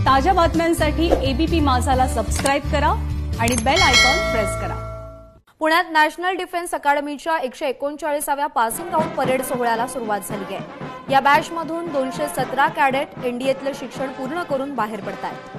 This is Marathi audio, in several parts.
ताज्या बातम्यांसाठी एबीपी माझाला सबस्क्राइब करा आणि बेल आयकॉन प्रेस करा। पुण्यात नॅशनल डिफेन्स अकॅडमीच्या 139व्या पासिंग आउट परेड सोहळ्याला सुरुवात झाली आहे। या बॅचमधून 217 कॅडेट एनडीएतले शिक्षण पूर्ण करून बाहेर पडतात।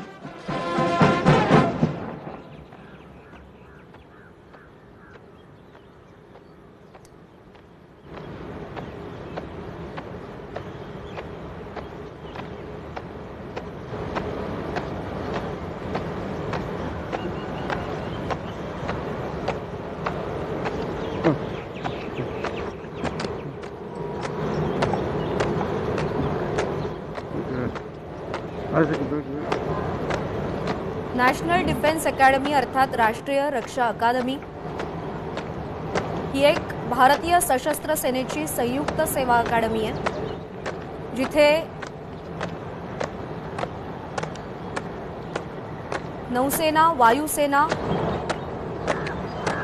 नॅशनल डिफेन्स अकॅडमी अर्थात राष्ट्रीय रक्षा अकादमी ही एक भारतीय सशस्त्र सेनेची संयुक्त सेवा अकादमी आहे, जिथे नौसेना, वायुसेना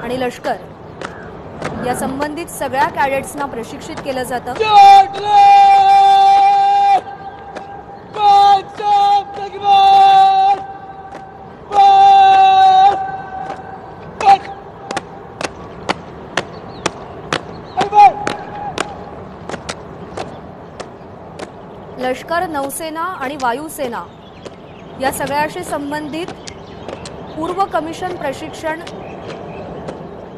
आणि लष्कर या संबंधित सगळ्या कॅडेट्सना प्रशिक्षित केलं जातं। लष्कर, नौसेना आणि वायुसेना या सगळ्याशी संबंधित पूर्व कमिशन प्रशिक्षण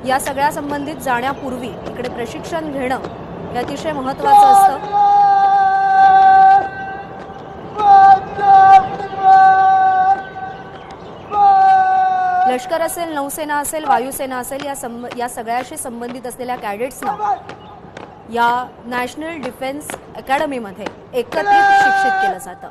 या सगळ्या संबंधित जाण्यापूर्वी इकडे प्रशिक्षण घेणं हे अतिशय महत्त्वाचं असतं। लष्कर असेल, नौसेना असेल, वायुसेना असेल या सगळ्याशी संबंधित असलेल्या कॅडेट्सना या नॅशनल डिफेन्स अकॅडमीमध्ये एकत्रित शिक्षित केलं जातं।